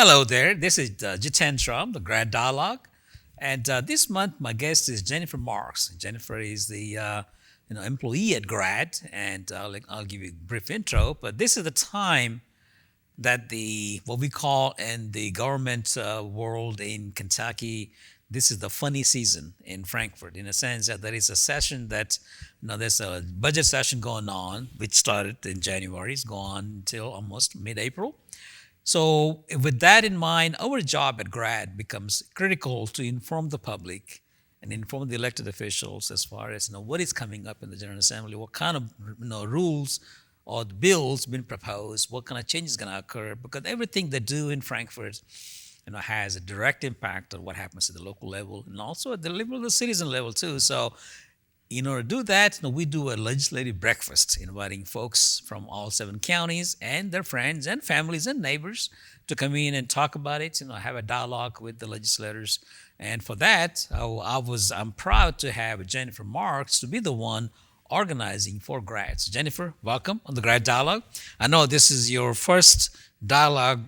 Hello there. This is Jiten from the GRADD Dialogue, and this month my guest is Jennifer Marks. Jennifer is the employee at GRADD, and I'll give you a brief intro. But this is the time that the what we call in the government world in Kentucky, this is the funny season in Frankfurt, in a sense that there is a session that there's a budget session going on, which started in January, it's gone until almost mid-April. So, with that in mind, our job at GRAD becomes critical to inform the public and inform the elected officials as far as what is coming up in the General Assembly, what kind of rules or the bills been proposed, what kind of changes going to occur, because everything they do in Frankfurt, has a direct impact on what happens at the local level and also at the level of the citizen level too. So, in order to do that, we do a legislative breakfast, inviting folks from all 7 counties and their friends and families and neighbors to come in and talk about it. Have a dialogue with the legislators. And for that, I'm proud to have Jennifer Marks to be the one organizing for grads. Jennifer, welcome on the Grad Dialogue. I know this is your first dialogue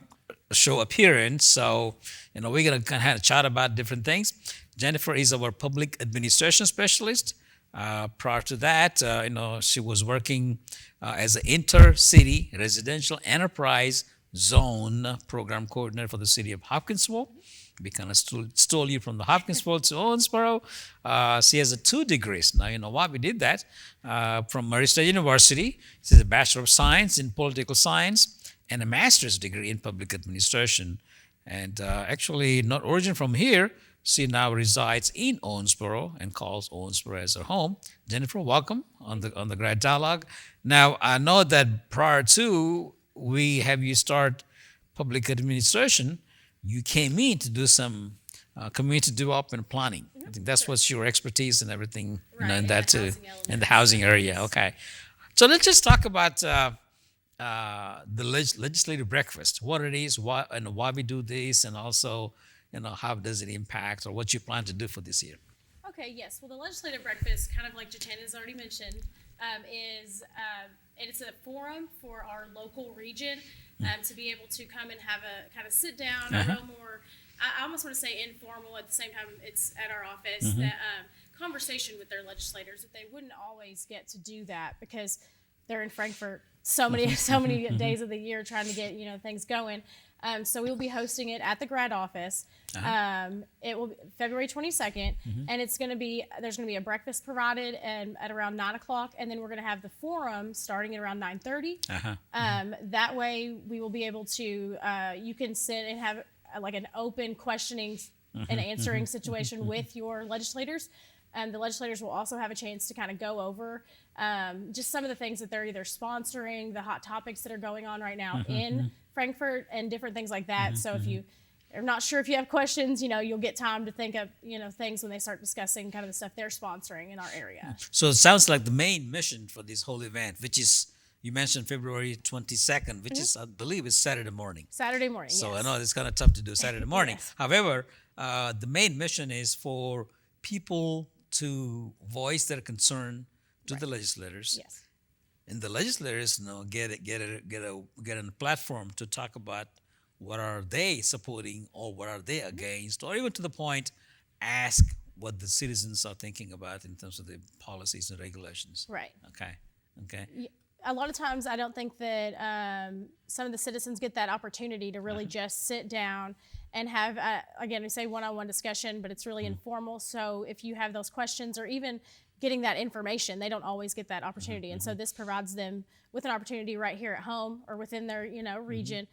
show appearance, so we're gonna kind of chat about different things. Jennifer is our public administration specialist. Prior to that, she was working as an intercity residential enterprise zone program coordinator for the city of Hopkinsville. We kind of stole you from the Hopkinsville to Owensboro. She has 2 degrees. Now, you know why we did that. From Murray State University, she has a Bachelor of Science in Political Science and a master's degree in Public Administration. And actually, not origin from here, she now resides in Owensboro and calls Owensboro as her home. Jennifer, welcome on the Grad Dialogue. Now, I know that prior to we have you start public administration, you came in to do some community development planning. I think that's what's your expertise and everything in that too, in the housing area. Okay, so let's just talk about the legislative breakfast, what it is, why we do this, and also how does it impact or what you plan to do for this year? Okay, yes. Well, the legislative breakfast, kind of like Jiten has already mentioned, is it's a forum for our local region to be able to come and have a kind of sit down, a little more, I almost want to say informal, at the same time it's at our office, that conversation with their legislators, that they wouldn't always get to do that because they're in Frankfurt so many days of the year trying to get things going. So we'll be hosting it at the GRAD office. It will be February 22nd, and there's going to be a breakfast provided and at around 9 o'clock, and then we're going to have the forum starting at around 9:30. That way we will be able to you can sit and have like an open questioning and answering situation with your legislators. The legislators will also have a chance to kind of go over just some of the things that they're either sponsoring, the hot topics that are going on right now in Frankfurt, and different things like that. So if you are not sure if you have questions, you'll get time to think of things when they start discussing kind of the stuff they're sponsoring in our area. So it sounds like the main mission for this whole event, which is you mentioned February 22nd, which is I believe is Saturday morning. Saturday morning. So yes. I know it's kind of tough to do Saturday morning. Yes. However, the main mission is for people to voice their concern to the legislators. Yes. And the legislators get a platform to talk about what are they supporting or what are they against, or even to the point ask what the citizens are thinking about in terms of the policies and regulations. Right. Okay. A lot of times I don't think that some of the citizens get that opportunity to really just sit down and have, again, we say one-on-one discussion, but it's really informal. So if you have those questions or even getting that information, they don't always get that opportunity. And so this provides them with an opportunity right here at home or within their region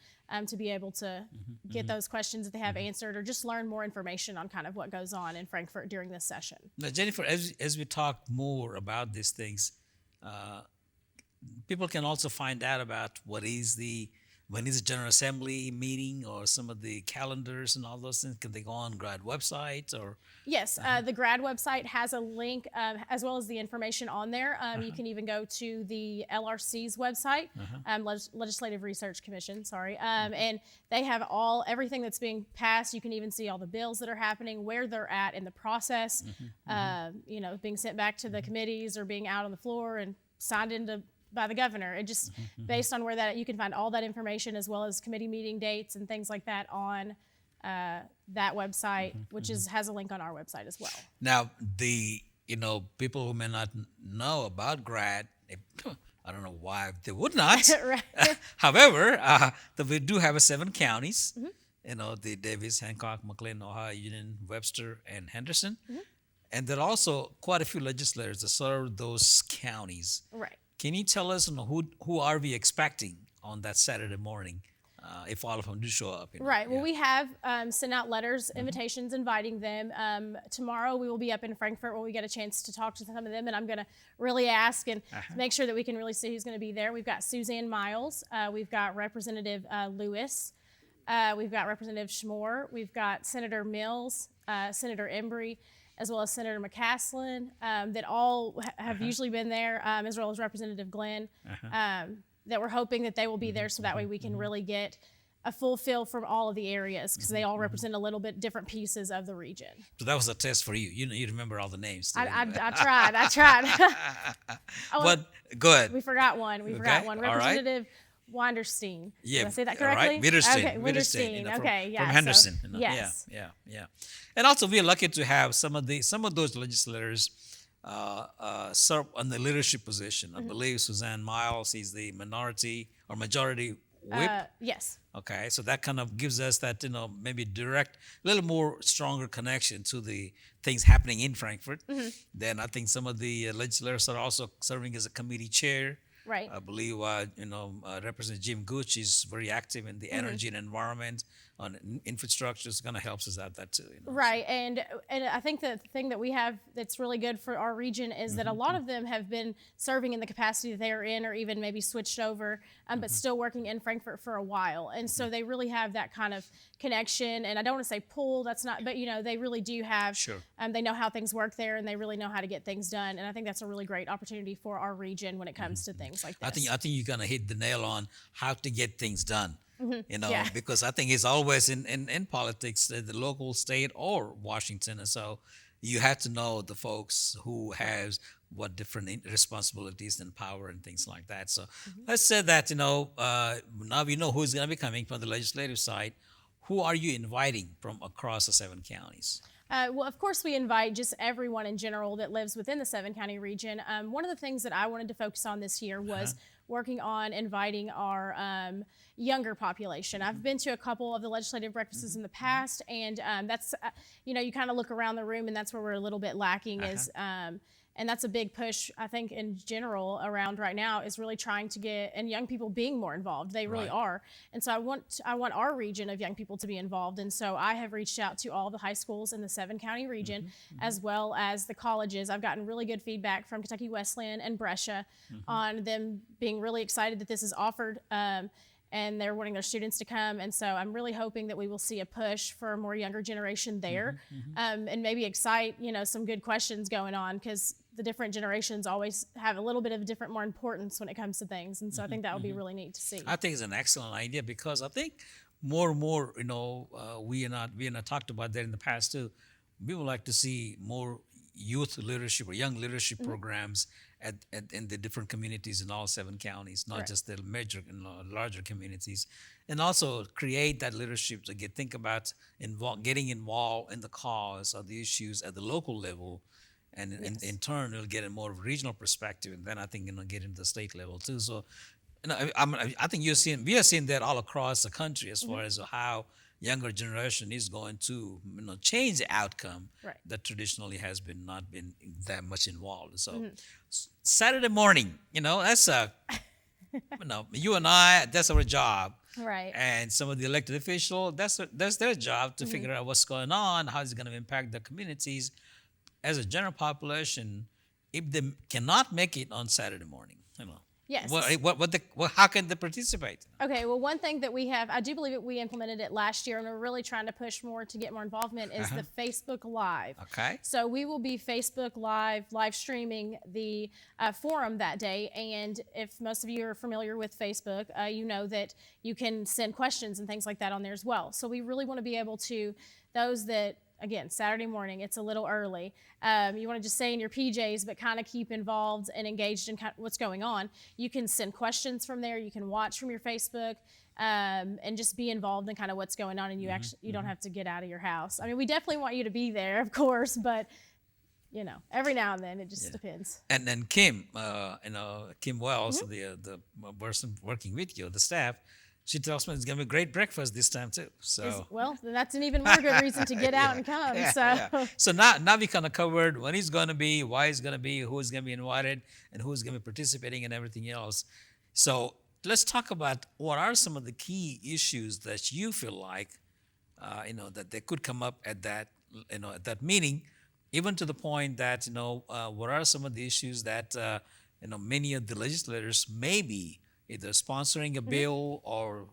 to be able to get those questions that they have answered, or just learn more information on kind of what goes on in Frankfurt during this session. Now, Jennifer, as we talk more about these things, people can also find out about when is the General Assembly meeting or some of the calendars and all those things. Can they go on GRAD website or? Yes, the GRAD website has a link as well as the information on there. You can even go to the LRC's website, Legislative Research Commission, sorry, and they have everything that's being passed. You can even see all the bills that are happening, where they're at in the process, being sent back to the committees or being out on the floor and signed into by the governor. It just based on where that you can find all that information as well as committee meeting dates and things like that on that website, which has a link on our website as well. Now, people who may not know about GRADD, I don't know why they would not. Right. However, we do have 7 counties. The Davis, Hancock, McLean, Ohio, Union, Webster, and Henderson. And there are also quite a few legislators that serve those counties. Right. Can you tell us who are we expecting on that Saturday morning? If all of them do show up. Right. Well, we have sent out letters, invitations, inviting them. Tomorrow we will be up in Frankfort where we get a chance to talk to some of them, and I'm going to really ask and make sure that we can really see who's going to be there. We've got Suzanne Miles. We've got Representative Lewis. We've got Representative Schmore. We've got Senator Mills, Senator Embry, as well as Senator McCaslin, that all have usually been there, as well as Representative Glenn. That we're hoping that they will be there so that way we can really get a full feel from all of the areas because they all represent a little bit different pieces of the region. So that was a test for you. You remember all the names. I tried. But good. We forgot one. All Representative Winderstein. Yeah. Did I say that correctly? Right. Widerstein. Okay, Widerstein. From Henderson. So, yes. Yeah. And also we're lucky to have some of those legislators serve on the leadership position. I believe Suzanne Miles is the majority whip. Yes. Okay, so that kind of gives us that maybe direct, a little more stronger connection to the things happening in Frankfort. Then I think some of the legislators are also serving as a committee chair. Right. I believe Representative Jim Gooch is very active in the energy and environment on infrastructure. Is going to help us out that too. Right, and I think the thing that we have that's really good for our region is that a lot of them have been serving in the capacity that they are in, or even maybe switched over, but still working in Frankfort for a while, and so they really have that kind of connection. And I don't want to say pull, that's not, but they really do have. Sure. They know how things work there, and they really know how to get things done. And I think that's a really great opportunity for our region when it comes to things like this. I think you're gonna hit the nail on how to get things done. Yeah. Because I think it's always in politics, the local, state, or Washington, and so you have to know the folks who has what different responsibilities and power and things like that. So let's say that now we know who's going to be coming from the legislative side. Who are you inviting from across the 7 counties? Well, of course, we invite just everyone in general that lives within the 7-county region. One of the things that I wanted to focus on this year was working on inviting our younger population. I've been to a couple of the legislative breakfasts in the past, and that's, you kind of look around the room, and that's where we're a little bit lacking is, and that's a big push, I think, in general around right now is really trying to get, and young people being more involved. They really are. And so I want our region of young people to be involved. And so I have reached out to all the high schools in the 7-county region, as well as the colleges. I've gotten really good feedback from Kentucky Wesleyan and Brescia on them being really excited that this is offered. And they're wanting their students to come. And so I'm really hoping that we will see a push for a more younger generation there, and maybe excite, some good questions going on, because the different generations always have a little bit of different, more importance when it comes to things. And so I think that would be really neat to see. I think it's an excellent idea because I think more and more, we and I talked about that in the past too. We would like to see more youth leadership or young leadership programs in the different communities in all 7 counties, not just the major, larger communities, and also create that leadership to think about getting involved in the cause of the issues at the local level, and in turn it'll get a more regional perspective, and then I think get into the state level too. So, I think we are seeing that all across the country as far as how younger generation is going to change the outcome that traditionally has not been that much involved. So Saturday morning, that's you and I, that's our job. Right. And some of the elected officials, that's their job to figure out what's going on, how it's going to impact the communities. As a general population, if they cannot make it on Saturday morning, Yes. How can they participate? Okay, well, one thing that we have, I do believe that we implemented it last year, and we're really trying to push more to get more involvement, is the Facebook Live. Okay. So we will be Facebook live streaming the forum that day, and if most of you are familiar with Facebook, you know that you can send questions and things like that on there as well. So we really want to be able to, those that again, Saturday morning, it's a little early. You want to just stay in your PJs, but kind of keep involved and engaged in kind of what's going on. You can send questions from there. You can watch from your Facebook, and just be involved in kind of what's going on. And you don't have to get out of your house. I mean, we definitely want you to be there, of course, but every now and then it just depends. And then Kim, Kim Wells, the person working with you, the staff, she tells me it's going to be a great breakfast this time too. So well, then that's an even more good reason to get out and come. So now we kind of covered when he's going to be, why he's going to be, who's going to be invited, and who's going to be participating, and everything else. So let's talk about what are some of the key issues that you feel like, that they could come up at that, at that meeting, even to the point that what are some of the issues that many of the legislators may be either sponsoring a bill or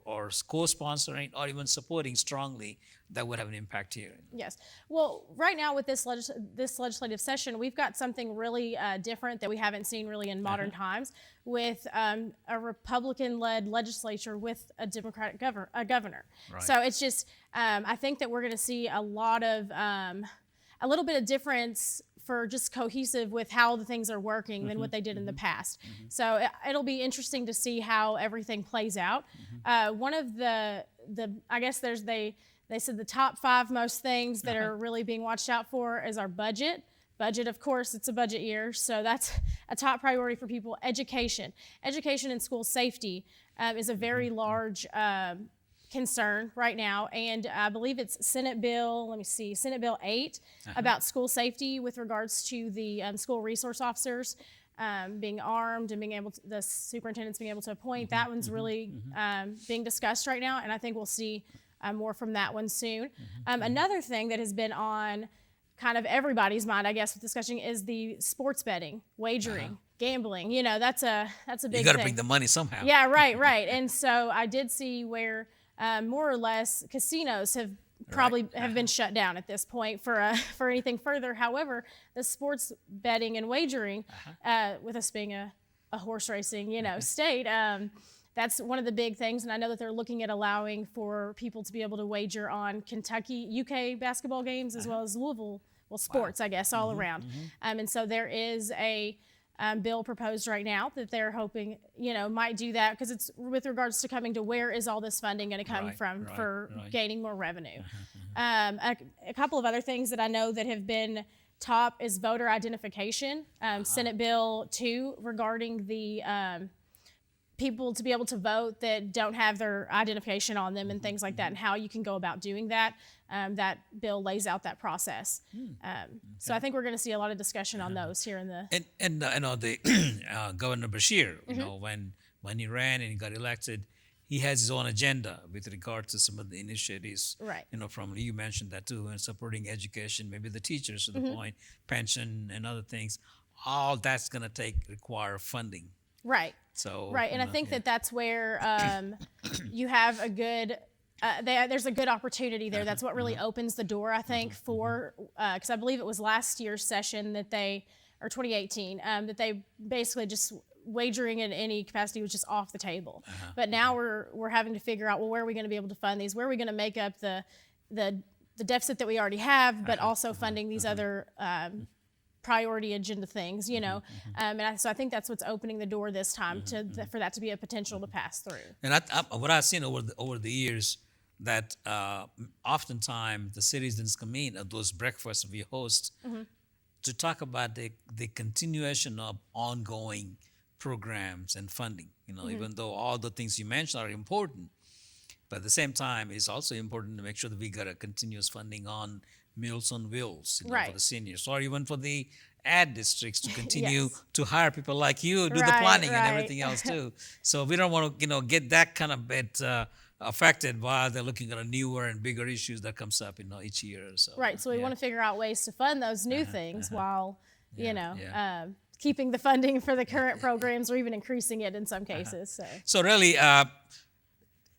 co-sponsoring or even supporting strongly that would have an impact here. Yes. Well, right now with this legislative session, we've got something really different that we haven't seen really in modern times with a Republican-led legislature with a Democratic governor. Right. So it's just, I think that we're going to see a little bit of difference for just cohesive with how the things are working than what they did in the past. So it'll be interesting to see how everything plays out. One of the I guess they said the top 5 most things that are really being watched out for is our budget. Budget, of course, it's a budget year, so that's a top priority for people. Education and school safety is a very large concern right now, and I believe it's Senate Bill 8 about school safety with regards to the school resource officers being armed and the superintendents being able to appoint. That one's really being discussed right now, and I think we'll see more from that one soon. Another thing that has been on kind of everybody's mind, I guess, with discussion is the sports betting, wagering, gambling. That's a big thing. You got to bring the money somehow. Yeah, right. And so I did see where more or less casinos have been shut down at this point for anything further. However, the sports betting and wagering, with us being a horse racing state, that's one of the big things. And I know that they're looking at allowing for people to be able to wager on Kentucky, UK basketball games as well as Louisville, sports, I guess, all around. And so there is a bill proposed right now that they're hoping, might do that, because it's with regards to coming to where is all this funding going to come from for gaining more revenue. A couple of other things that I know that have been top is voter identification. Senate Bill 2 regarding the people to be able to vote that don't have their identification on them and things like that, and how you can go about doing that. That bill lays out that process. So I think we're going to see a lot of discussion on those here in the... And the Governor Bashir, when he ran and he got elected, he has his own agenda with regard to some of the initiatives. Right. From, you mentioned that too, and supporting education, maybe the teachers to the point, pension and other things. All that's going to require funding. Right. So. Right, and I think that's where you have a good... there's a good opportunity there. That's what really opens the door, I think, for, because I believe it was last year's session or 2018, that they basically just wagering in any capacity was just off the table. But now we're having to figure out, well, where are we going to be able to fund these? Where are we going to make up the deficit that we already have, but also funding these other priority agenda things, so I think that's what's opening the door this time for that to be a potential to pass through. And what I've seen over the years, that oftentimes the citizens come in at those breakfasts we host to talk about the continuation of ongoing programs and funding. Even though all the things you mentioned are important, but at the same time, it's also important to make sure that we got a continuous funding on Meals on Wheels for the seniors, or even for the ad districts to continue to hire people like you, do the planning and everything else too. So we don't want to, get that kind of bit affected while they're looking at a newer and bigger issues that comes up, each year or so. Right. So we want to figure out ways to fund those new things while, keeping the funding for the current programs or even increasing it in some cases. So really, are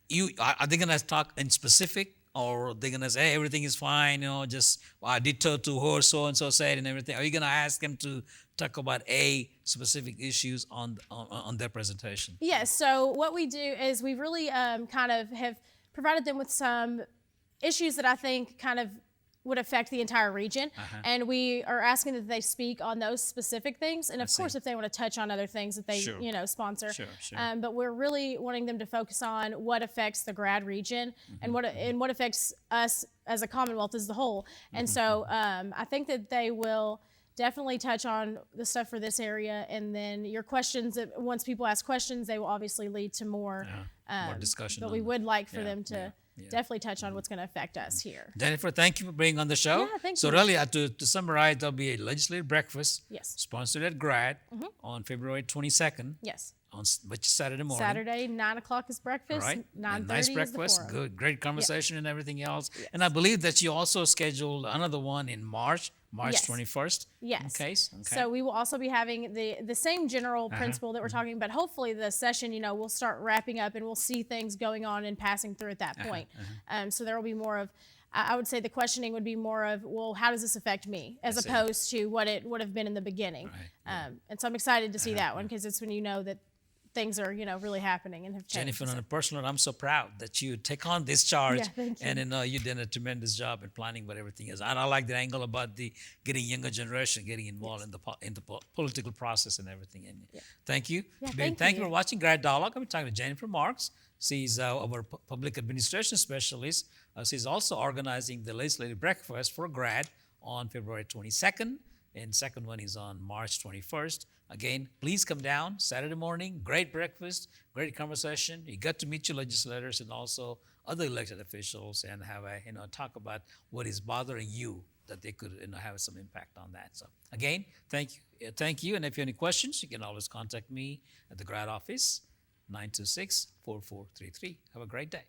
they going to talk in specific? Or they're going to say, hey, everything is fine, I did talk to her, so-and-so said and everything. Are you going to ask them to talk about specific issues on their presentation? Yes, so what we do is we really kind of have provided them with some issues that I think kind of would affect the entire region, Uh-huh. and we are asking that they speak on those specific things, and of see. course, if they want to touch on other things that they Sure. sponsor. Sure, sure. But we're really wanting them to focus on what affects the GRADD region and what affects us as a Commonwealth as the whole. And so I think that they will definitely touch on the stuff for this area, and then your questions. Once people ask questions, they will obviously lead to more discussion. But we on would like for Yeah, them to definitely touch on what's going to affect us here. Jennifer, thank you for being on the show. Yeah, thank so you. really, to summarize, there'll be a legislative breakfast Yes. sponsored at GRADD on February 22nd, Yes. which is Saturday morning. Saturday, 9 o'clock is breakfast. Right. 9:30 Nice is the breakfast, forum. good, great conversation and everything else. And I believe that you also scheduled another one in March Yes. 21st. Yes. Okay. So we will also be having the same general principle that we're talking, but hopefully the session, we'll start wrapping up and we'll see things going on and passing through at that point. So there will be more of, I would say the questioning would be more of, well, how does this affect me, as see. opposed to what it would have been in the beginning. Right. And so I'm excited to see that one, because it's when you know that things are, really happening and have changed. Jennifer, on a personal note, I'm so proud that you take on this charge. Yeah, thank you. And you did a tremendous job in planning what everything is. And I like the angle about the getting younger generation getting involved in the political process and everything. And thank you. Yeah, Thank you you. for watching GRADD Dialogue. I'm talking to Jennifer Marks. She's our public administration specialist. She's also organizing the legislative breakfast for GRADD on February 22nd. And second one is on March 21st. Again, please come down Saturday morning. Great breakfast, great conversation. You get to meet your legislators and also other elected officials and have a talk about what is bothering you, that they could have some impact on that. So again, thank you. And if you have any questions, you can always contact me at the GRADD office, 926-4433. Have a great day.